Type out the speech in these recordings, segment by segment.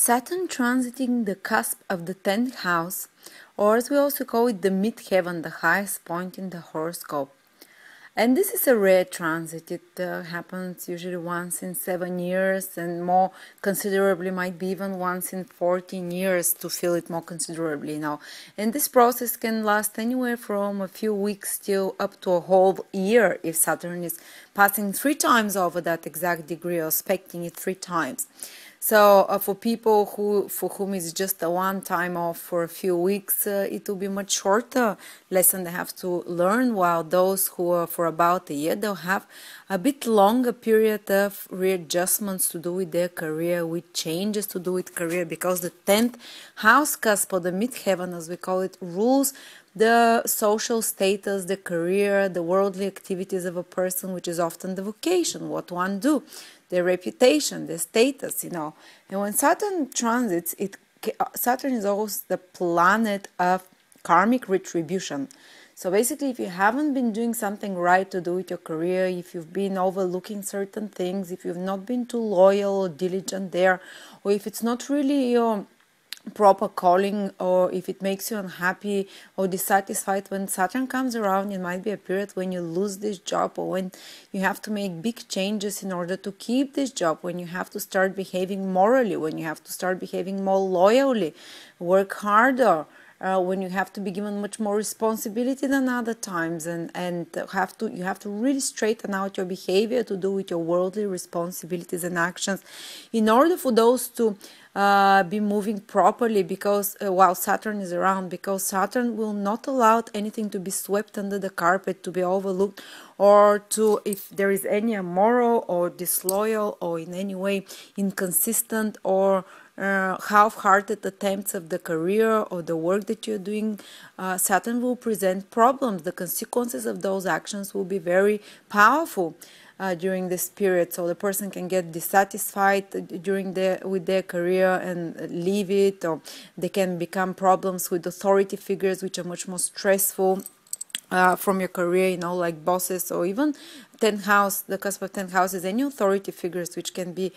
Saturn transiting the cusp of the 10th house, or as we also call it, the Midheaven, the highest point in the horoscope. And this is a rare transit. It happens usually once in 7 years, and more considerably might be even once in 14 years to feel it more considerably now. And this process can last anywhere from a few weeks till up to a whole year if Saturn is passing 3 times over that exact degree or aspecting it 3 times. So for people for whom it's just a one time off for a few weeks, it will be much shorter lesson they have to learn, while those who are for about a year, they'll have a bit longer period of readjustments to do with their career, with changes to do with career, because the 10th house cusp, or the midheaven as we call it, rules the social status, the career, the worldly activities of a person, which is often the vocation, what one do, their reputation, their status, And when Saturn transits, Saturn is also the planet of karmic retribution. So basically, if you haven't been doing something right to do with your career, if you've been overlooking certain things, if you've not been too loyal or diligent there, or if it's not really your proper calling, or if it makes you unhappy or dissatisfied, when Saturn comes around, it might be a period when you lose this job, or when you have to make big changes in order to keep this job, when you have to start behaving morally, when you have to start behaving more loyally, work harder, when you have to be given much more responsibility than other times, and you have to really straighten out your behavior to do with your worldly responsibilities and actions in order for those to be moving properly, because while Saturn is around, because Saturn will not allow anything to be swept under the carpet, to be overlooked, or to, if there is any immoral or disloyal or in any way inconsistent or half-hearted attempts of the career or the work that you're doing, Saturn will present problems. The consequences of those actions will be very powerful during this period. So the person can get dissatisfied with their career and leave it, or they can become problems with authority figures, which are much more stressful from your career, like bosses, or even 10th house, the cusp of 10th house is any authority figures, which can be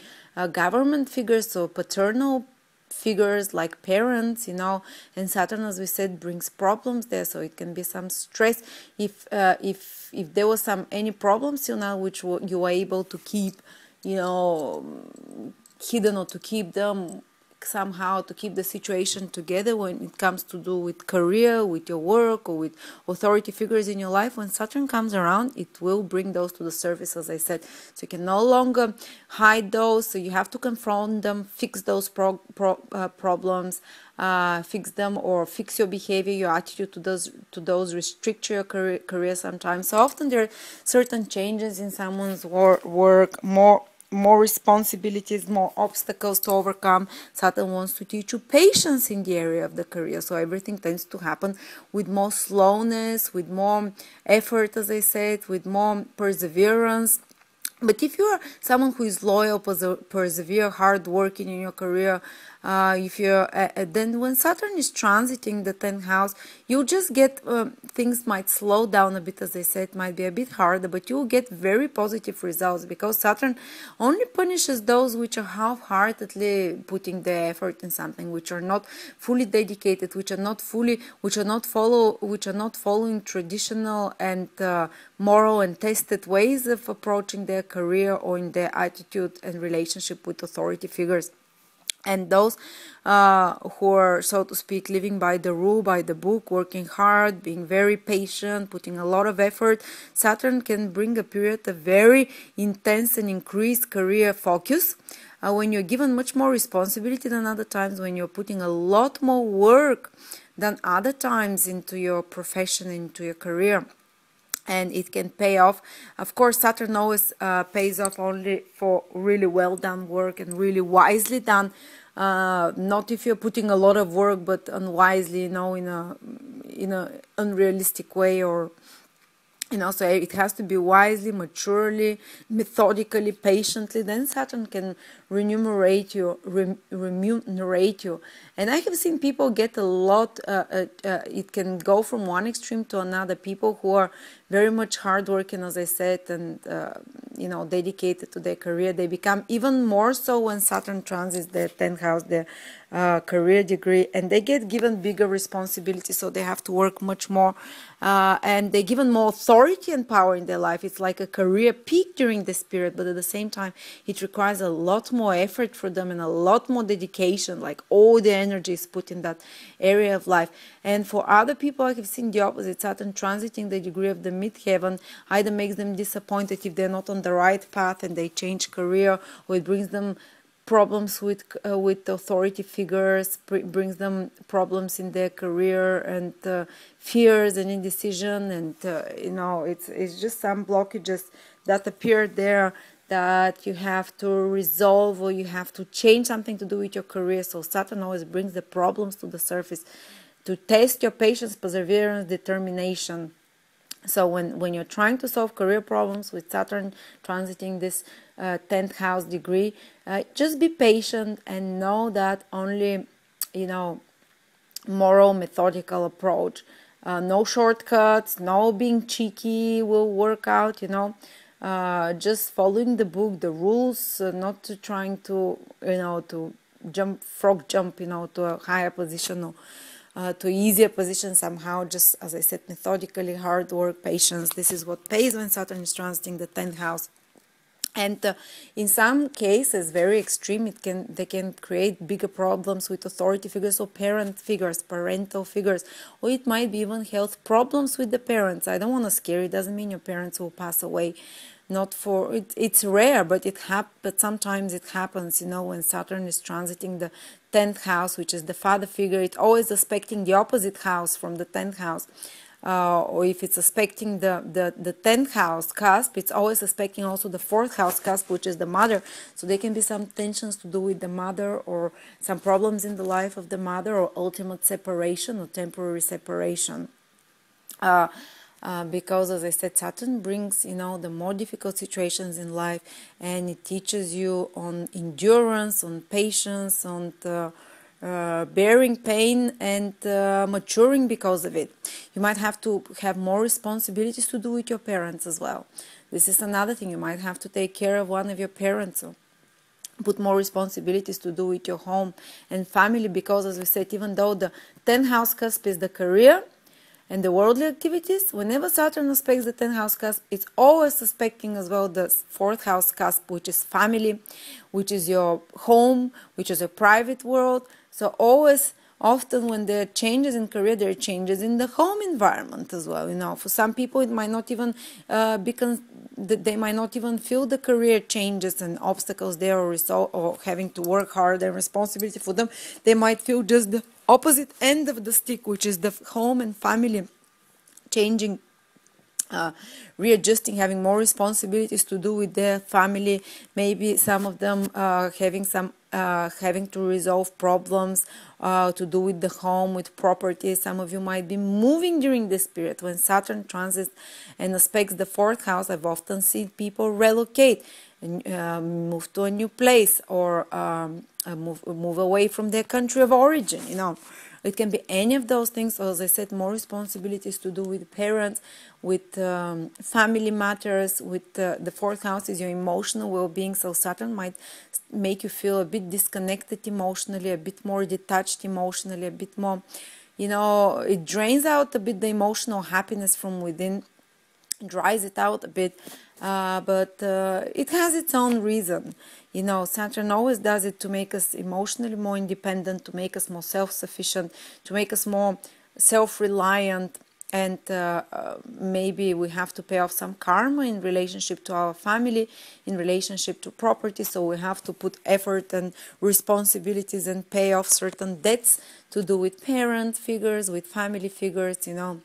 government figures or paternal figures like parents, and Saturn, as we said, brings problems there, so it can be some stress if there was any problems till now which you were able to keep, hidden, or to keep them somehow, to keep the situation together when it comes to do with career, with your work, or with authority figures in your life. When Saturn comes around, it will bring those to the surface, as I said. So you can no longer hide those, so you have to confront them, fix those problems, fix them, or fix your behavior, your attitude to those restrict your career sometimes. So often there are certain changes in someone's work, more responsibilities, more obstacles to overcome. Saturn wants to teach you patience in the area of the career, so everything tends to happen with more slowness, with more effort, as I said, with more perseverance. But if you are someone who is loyal, persevere, hard-working in your career, then when Saturn is transiting the 10th house, you'll just get, things might slow down a bit, as I said, it might be a bit harder, but you'll get very positive results, because Saturn only punishes those which are half-heartedly putting the effort in something, which are not fully dedicated, which are not following traditional and moral and tested ways of approaching their career, or in their attitude and relationship with authority figures. And those who are, so to speak, living by the rule, by the book, working hard, being very patient, putting a lot of effort, Saturn can bring a period of very intense and increased career focus. When you're given much more responsibility than other times, when you're putting a lot more work than other times into your profession, into your career. And it can pay off. Of course, Saturn always pays off only for really well done work and really wisely done. Not if you're putting a lot of work, but unwisely, in a unrealistic way, or so it has to be wisely, maturely, methodically, patiently. Then Saturn can remunerate you. And I have seen people get a lot, it can go from one extreme to another. People who are very much hardworking, as I said, and dedicated to their career, they become even more so when Saturn transits their 10th house, their career degree, and they get given bigger responsibility, so they have to work much more, and they're given more authority and power in their life. It's like a career peak during this period, but at the same time, it requires a lot more effort for them and a lot more dedication, like all the energy is put in that area of life. And for other people, I have seen the opposite. Saturn transiting the degree of the midheaven either makes them disappointed if they're not on the right path and they change career, or it brings them problems with authority figures, brings them problems in their career, and fears and indecision, and it's just some blockages that appear there that you have to resolve, or you have to change something to do with your career. So Saturn always brings the problems to the surface to test your patience, perseverance, determination. So when you're trying to solve career problems with Saturn transiting this 10th house degree, just be patient and know that only, moral, methodical approach, no shortcuts, no being cheeky will work out, just following the book, the rules, not to trying to, to frog jump, to a higher position, or to easier position somehow. Just as I said, methodically, hard work, patience. This is what pays when Saturn is transiting the 10th house. And in some cases, very extreme, they can create bigger problems with authority figures or parental figures, or it might be even health problems with the parents. I don't want to scare you. It doesn't mean your parents will pass away. Not for it. It's rare, but but sometimes it happens. When Saturn is transiting the 10th house, which is the father figure, it's always aspecting the opposite house from the 10th house. Or if it's aspecting the 10th house cusp, it's always aspecting also the 4th house cusp, which is the mother. So there can be some tensions to do with the mother, or some problems in the life of the mother, or ultimate separation or temporary separation. Because, as I said, Saturn brings, the more difficult situations in life, and it teaches you on endurance, on patience, on bearing pain, and maturing because of it. You might have to have more responsibilities to do with your parents as well. This is another thing. You might have to take care of one of your parents, or put more responsibilities to do with your home and family, because, as we said, even though the 10th house cusp is the career and the worldly activities, whenever Saturn aspects the 10th house cusp, it's always aspecting as well the 4th house cusp, which is family, which is your home, which is a private world. So often when there are changes in career, there are changes in the home environment as well. For some people, it might not even they might not even feel the career changes and obstacles there, or having to work hard and responsibility for them. They might feel just the opposite end of the stick, which is the home and family changing, readjusting, having more responsibilities to do with their family. Maybe some of them having to resolve problems to do with the home, with property. Some of you might be moving during this period when Saturn transits and aspects the 4th house. I've often seen people relocate and move to a new place, or move away from their country of origin. It can be any of those things. So, as I said, more responsibilities to do with parents, with family matters, with the 4th house is your emotional well-being. So Saturn might make you feel a bit disconnected emotionally, a bit more detached emotionally, a bit more, it drains out a bit the emotional happiness from within, dries it out a bit, but it has its own reason. Saturn always does it to make us emotionally more independent, to make us more self-sufficient, to make us more self-reliant, and maybe we have to pay off some karma in relationship to our family, in relationship to property, so we have to put effort and responsibilities and pay off certain debts to do with parent figures, with family figures, with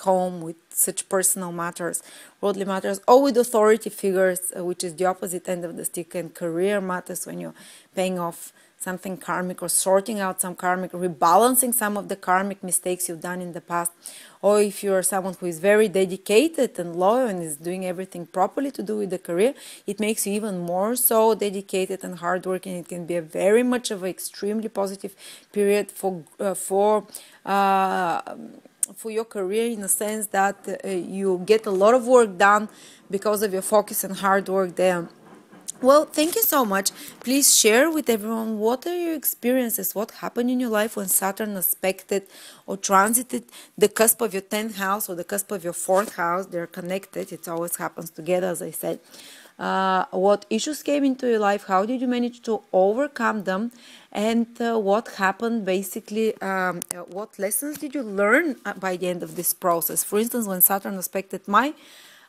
home, with such personal matters, worldly matters, or with authority figures, which is the opposite end of the stick, and career matters when you're paying off something karmic, or sorting out some karmic, rebalancing some of the karmic mistakes you've done in the past. Or if you're someone who is very dedicated and loyal and is doing everything properly to do with the career, it makes you even more so dedicated and hardworking. It can be a very much of an extremely positive period for your career, in a sense that you get a lot of work done because of your focus and hard work there. Well, thank you so much. Please share with everyone, what are your experiences, what happened in your life when Saturn aspected or transited the cusp of your 10th house or the cusp of your 4th house. They're connected. It always happens together, as I said. What issues came into your life, how did you manage to overcome them, and what happened basically, what lessons did you learn by the end of this process. For instance, when Saturn aspected my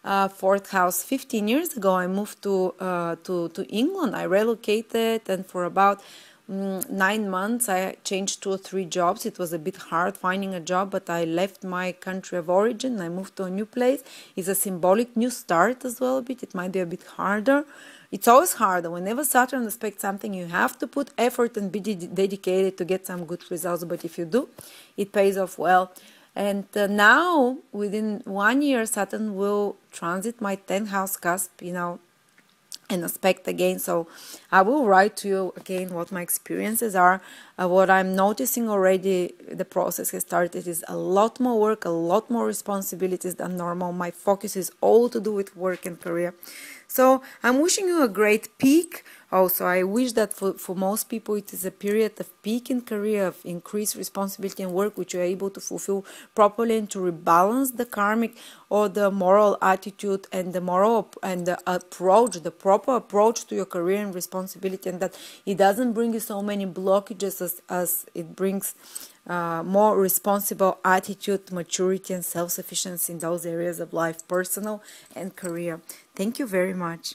4th house 15 years ago, I moved to England. I relocated, and for about 9 months I changed 2 or 3 jobs. It was a bit hard finding a job, but I left my country of origin. I moved to a new place. It's a symbolic new start as well a bit. It might be a bit harder. It's always harder. Whenever Saturn aspects something, you have to put effort and be dedicated to get some good results. But if you do, it pays off well. And now, within 1 year, Saturn will transit my 10th house cusp, and aspect again. So I will write to you again what my experiences are. What I'm noticing already, the process has started, is a lot more work, a lot more responsibilities than normal. My focus is all to do with work and career. So I'm wishing you a great peak. Also, I wish that for most people it is a period of peak in career, of increased responsibility and work, which you're able to fulfill properly and to rebalance the karmic or the moral attitude and the moral and the approach, the proper approach to your career and responsibility, and that it doesn't bring you so many blockages as it brings more responsible attitude, maturity, and self-sufficiency in those areas of life, personal and career. Thank you very much.